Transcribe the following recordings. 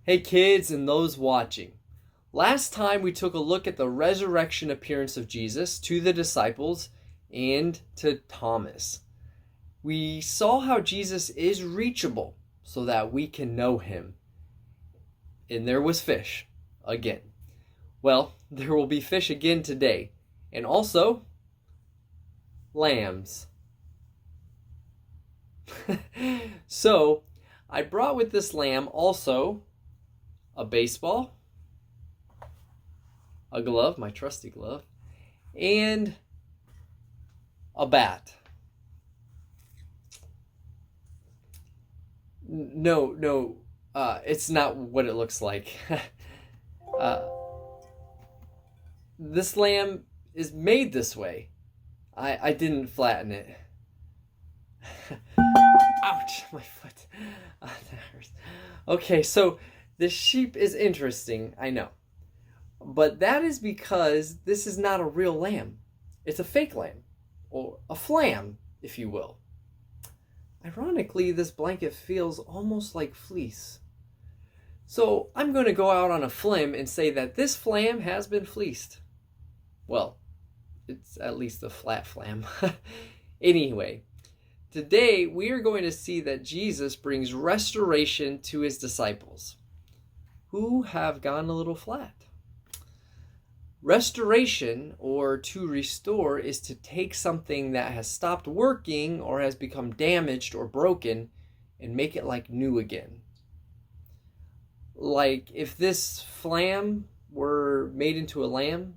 Hey kids and those watching. Last time we took a look at the resurrection appearance of Jesus to the disciples and to Thomas. We saw how Jesus is reachable so that we can know him. And there was fish again. Well, there will be fish again today. And also lambs. So, I brought with this lamb also a baseball, a glove, my trusty glove, and a bat. No, it's not what it looks like. This lamb is made this way. I didn't flatten it. Ouch, my foot. That hurts. Okay, so the sheep is interesting, I know. But that is because this is not a real lamb. It's a fake lamb, or a flam, if you will. Ironically, this blanket feels almost like fleece. So I'm going to go out on a flim and say that this flam has been fleeced. Well, it's at least a flat flam. Anyway, today we are going to see that Jesus brings restoration to his disciples who have gone a little flat. Restoration, or to restore, is to take something that has stopped working or has become damaged or broken and make it like new again. Like if this flam were made into a lamb,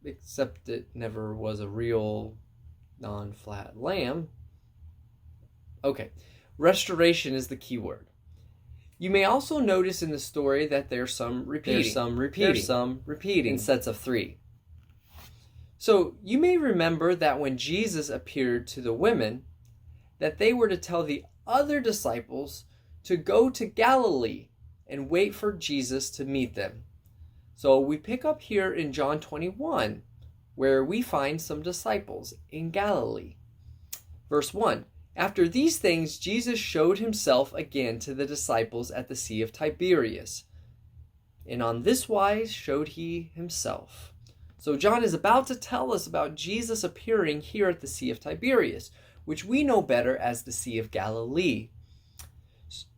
except it never was a real non-flat lamb. Okay, restoration is the key word. You may also notice in the story that there's some repeating in sets of 3. So you may remember that when Jesus appeared to the women, that they were to tell the other disciples to go to Galilee and wait for Jesus to meet them. So we pick up here in John 21, where we find some disciples in Galilee. Verse 1. After these things, Jesus showed himself again to the disciples at the Sea of Tiberias. And on this wise showed he himself. So John is about to tell us about Jesus appearing here at the Sea of Tiberias, which we know better as the Sea of Galilee.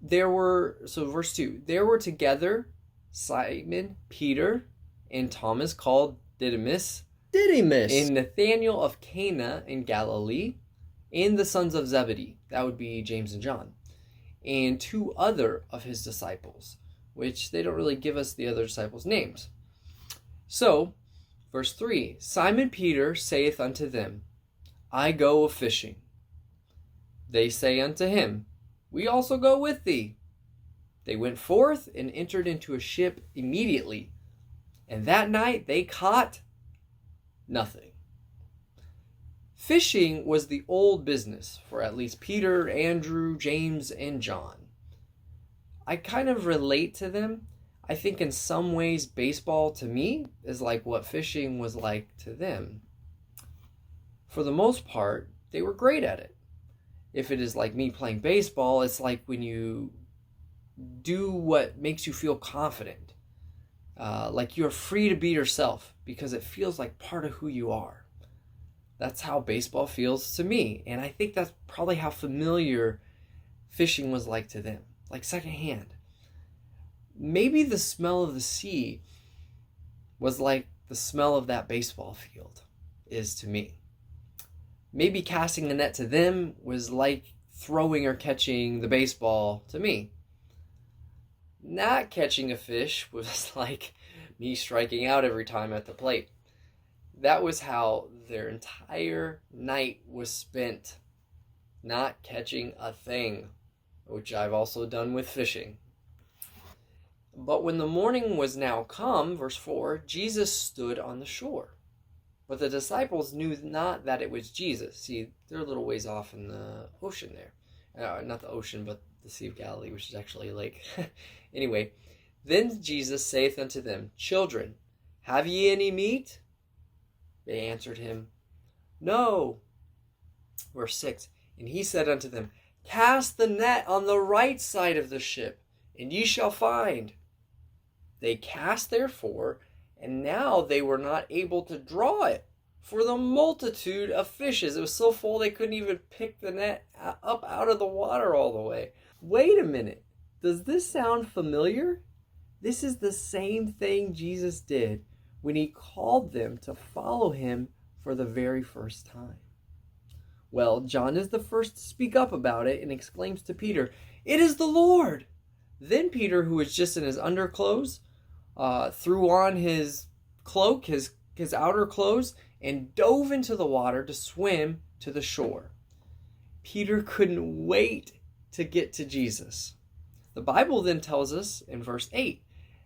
Verse 2, there were together Simon, Peter, and Thomas called Didymus, and Nathanael of Cana in Galilee, and the sons of Zebedee, that would be James and John, and 2 other of his disciples, which they don't really give us the other disciples' names. So, verse 3, Simon Peter saith unto them, I go a-fishing. They say unto him, We also go with thee. They went forth and entered into a ship immediately, and that night they caught nothing. Fishing was the old business for at least Peter, Andrew, James, and John. I kind of relate to them. I think in some ways baseball to me is like what fishing was like to them. For the most part, they were great at it. If it is like me playing baseball, it's like when you do what makes you feel confident. Like you're free to be yourself because it feels like part of who you are. That's how baseball feels to me. And I think that's probably how familiar fishing was like to them. Like secondhand. Maybe the smell of the sea was like the smell of that baseball field is to me. Maybe casting the net to them was like throwing or catching the baseball to me. Not catching a fish was like me striking out every time at the plate. That was how their entire night was spent, not catching a thing, which I've also done with fishing. But when the morning was now come, verse 4, Jesus stood on the shore. But the disciples knew not that it was Jesus. See, they're a little ways off in the ocean there. Not the ocean, but the Sea of Galilee, which is actually a lake. Anyway, then Jesus saith unto them, Children, have ye any meat? They answered him, No. Verse 6, and he said unto them, Cast the net on the right side of the ship, and ye shall find. They cast therefore, and now they were not able to draw it, for the multitude of fishes. It was so full they couldn't even pick the net up out of the water all the way. Wait a minute. Does this sound familiar? This is the same thing Jesus did when he called them to follow him for the very first time. Well, John is the first to speak up about it and exclaims to Peter, "It is the Lord!" Then Peter, who was just in his underclothes, threw on his cloak, his outer clothes, and dove into the water to swim to the shore. Peter couldn't wait to get to Jesus. The Bible then tells us in verse 8,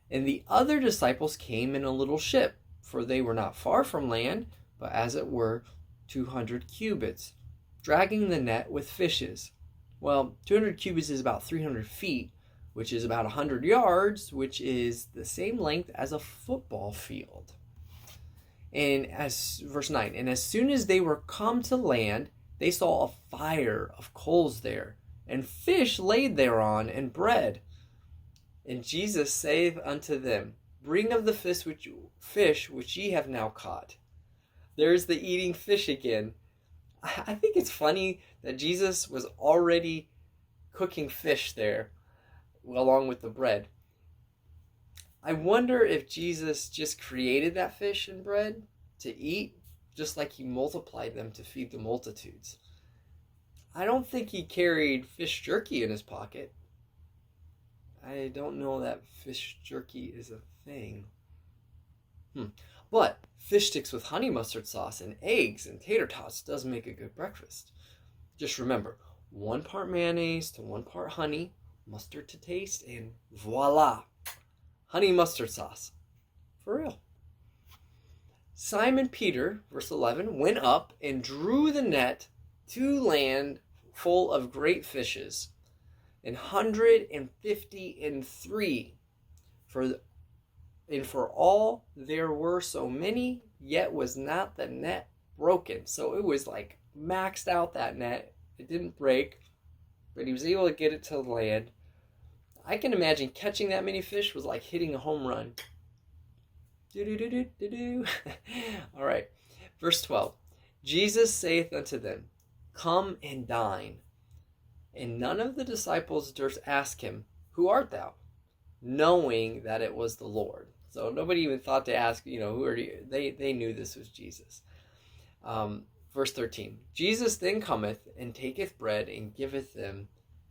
"And the other disciples came in a little ship, for they were not far from land, but as it were 200 cubits, dragging the net with fishes." Well, 200 cubits is about 300 feet, which is about 100 yards, which is the same length as a football field. And verse 9, "And as soon as they were come to land, they saw a fire of coals there, and fish laid thereon, and bread. And Jesus saith unto them, Bring of the fish which ye have now caught." There's the eating fish again. I think it's funny that Jesus was already cooking fish there along with the bread. I wonder if Jesus just created that fish and bread to eat, just like he multiplied them to feed the multitudes. I don't think he carried fish jerky in his pocket. I don't know that fish jerky is a thing. But fish sticks with honey mustard sauce and eggs and tater tots does make a good breakfast. Just remember, 1 part mayonnaise to 1 part honey, mustard to taste, and voila, honey mustard sauce. For real. Simon Peter, verse 11, went up and drew the net to land full of great fishes, 153. For all there were so many, yet was not the net broken. So it was like maxed out, that net. It didn't break, but he was able to get it to land. I can imagine catching that many fish was like hitting a home run. All right, verse 12. Jesus saith unto them, Come and dine. And none of the disciples durst ask him, Who art thou? Knowing that it was the Lord. So nobody even thought to ask, who are you? They knew this was Jesus. Verse 13. Jesus then cometh and taketh bread and giveth them,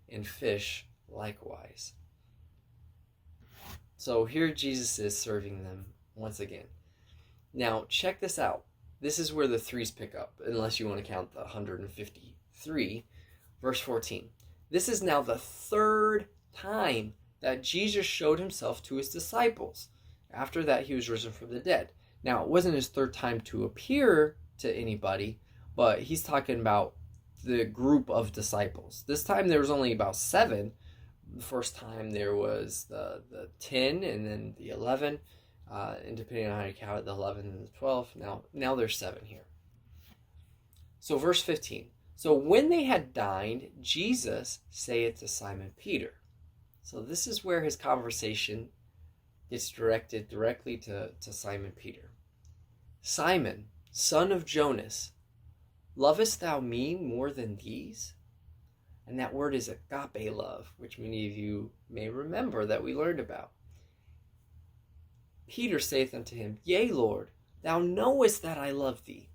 and fish likewise. So here Jesus is serving them once again. Now check this out. This is where the threes pick up, unless you want to count the 153. Verse 14. This is now the third time that Jesus showed himself to his disciples. After that, he was risen from the dead. Now, it wasn't his third time to appear to anybody, but he's talking about the group of disciples. This time there was only about 7. The first time there was the 10 and then the 11. And depending on how you count it, the 11 and the 12. Now there's 7 here. So verse 15. So when they had dined, Jesus saith to Simon Peter. So this is where his conversation gets directed directly to Simon Peter. Simon, son of Jonas, lovest thou me more than these? And that word is agape love, which many of you may remember that we learned about. Peter saith unto him, Yea, Lord, thou knowest that I love thee.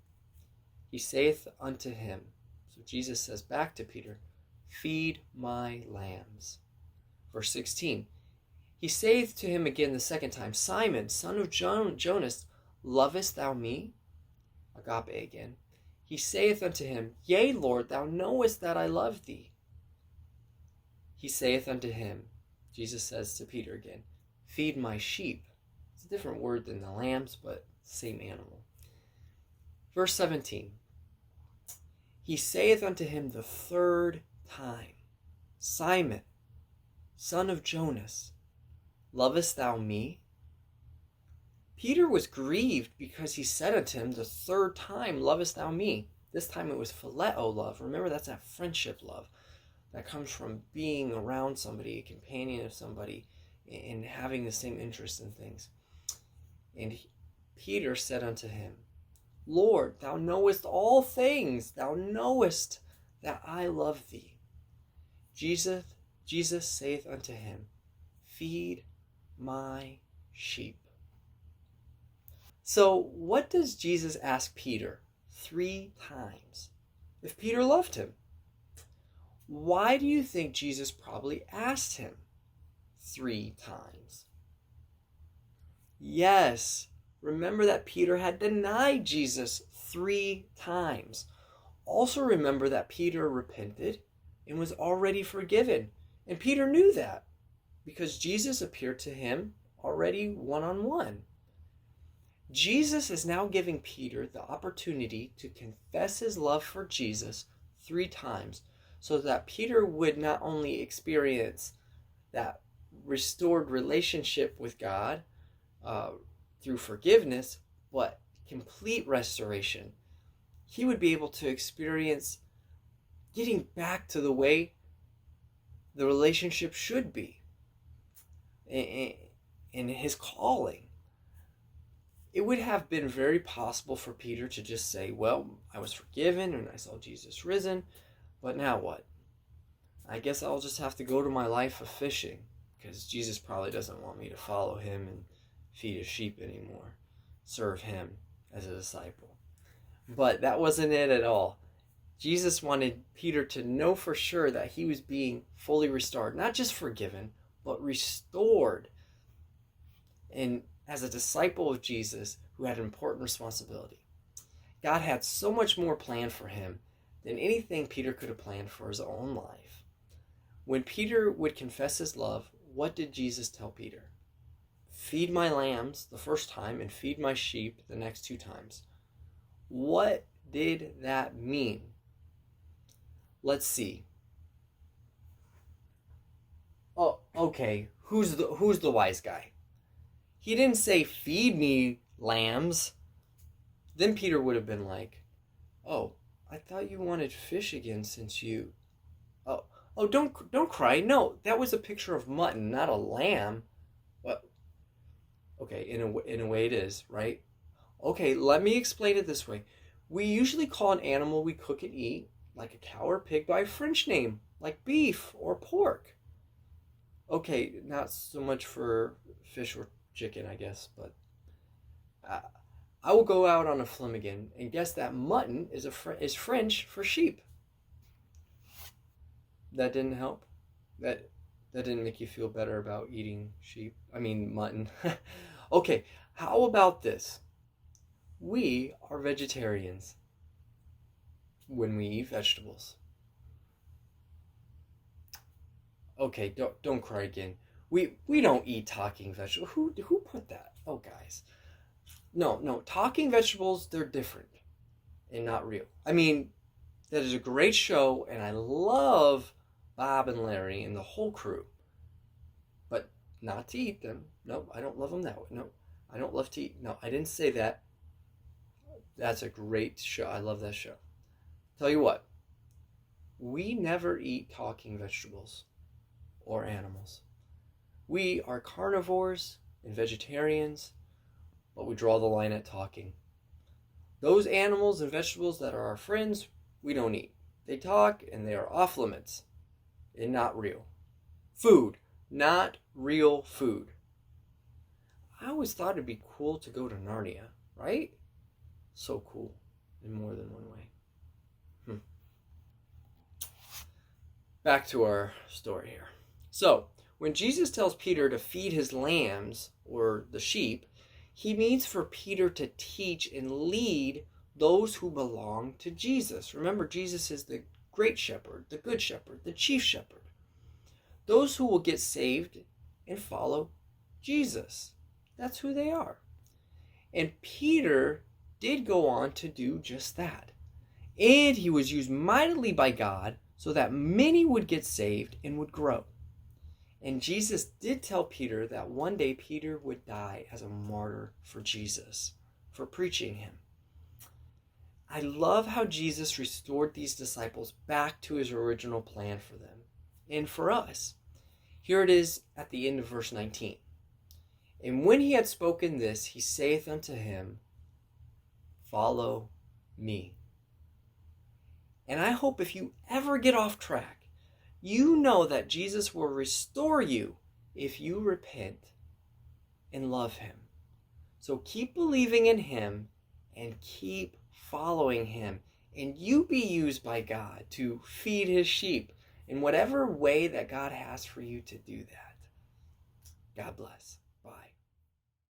He saith unto him, so Jesus says back to Peter, Feed my lambs. Verse 16, he saith to him again the second time, Simon, son of Jonas, lovest thou me? Agape again. He saith unto him, Yea, Lord, thou knowest that I love thee. He saith unto him, Jesus says to Peter again, Feed my sheep. It's a different word than the lambs, but same animal. Verse 17, he saith unto him the third time, Simon, son of Jonas, lovest thou me? Peter was grieved because he said unto him the third time, Lovest thou me? This time it was phileo love. Remember, that's that friendship love. that comes from being around somebody, a companion of somebody, and having the same interest in things. And Peter said unto him, Lord, thou knowest all things. Thou knowest that I love thee. Jesus saith unto him, Feed my sheep. So what does Jesus ask Peter 3 times? If Peter loved him, why do you think Jesus probably asked him 3 times? Yes, remember that Peter had denied Jesus 3 times. Also remember that Peter repented and was already forgiven. And Peter knew that because Jesus appeared to him already one-on-one. Jesus is now giving Peter the opportunity to confess his love for Jesus 3 times so that Peter would not only experience that restored relationship with God through forgiveness, but complete restoration. He would be able to experience getting back to the way the relationship should be in his calling. It would have been very possible for Peter to just say, well, I was forgiven and I saw Jesus risen, but now what? I guess I'll just have to go to my life of fishing because Jesus probably doesn't want me to follow him and feed his sheep anymore, serve him as a disciple. But that wasn't it at all. Jesus wanted Peter to know for sure that he was being fully restored, not just forgiven, but restored. And as a disciple of Jesus who had an important responsibility. God had so much more planned for him than anything Peter could have planned for his own life. When Peter would confess his love, what did Jesus tell Peter? Feed my lambs the first time and feed my sheep the next 2 times. What did that mean? Let's see. Oh, okay. Who's the wise guy? He didn't say, feed me, lambs. Then Peter would have been like, oh, I thought you wanted fish again since you... Oh, don't cry. No, that was a picture of mutton, not a lamb. What? Okay, in a way it is, right? Okay, let me explain it this way. We usually call an animal we cook and eat, like a cow or pig, by a French name, like beef or pork. Okay, not so much for fish or chicken, I guess, but I will go out on a limb again and guess that mutton is French for sheep. That didn't help. That didn't make you feel better about eating mutton. Okay, how about this? We are vegetarians when we eat vegetables. Okay, don't cry again. We don't eat talking vegetables. Who put that? Oh, guys. No, talking vegetables, they're different and not real. I mean, that is a great show, and I love Bob and Larry and the whole crew. But not to eat them. No, I don't love them that way. No, I don't love to eat. No, I didn't say that. That's a great show. I love that show. Tell you what, we never eat talking vegetables or animals. We are carnivores and vegetarians, but we draw the line at talking. Those animals and vegetables that are our friends, we don't eat. They talk and they are off limits and not real. Food, not real food. I always thought it'd be cool to go to Narnia, right? So cool in more than one way. Back to our story here. So, when Jesus tells Peter to feed his lambs, or the sheep, he means for Peter to teach and lead those who belong to Jesus. Remember, Jesus is the great shepherd, the good shepherd, the chief shepherd. Those who will get saved and follow Jesus. That's who they are. And Peter did go on to do just that. And he was used mightily by God so that many would get saved and would grow. And Jesus did tell Peter that one day Peter would die as a martyr for Jesus, for preaching him. I love how Jesus restored these disciples back to his original plan for them. And for us, here it is at the end of verse 19. And when he had spoken this, he saith unto him, Follow me. And I hope if you ever get off track, you know that Jesus will restore you if you repent and love him. So keep believing in him and keep following him. And you be used by God to feed his sheep in whatever way that God has for you to do that. God bless.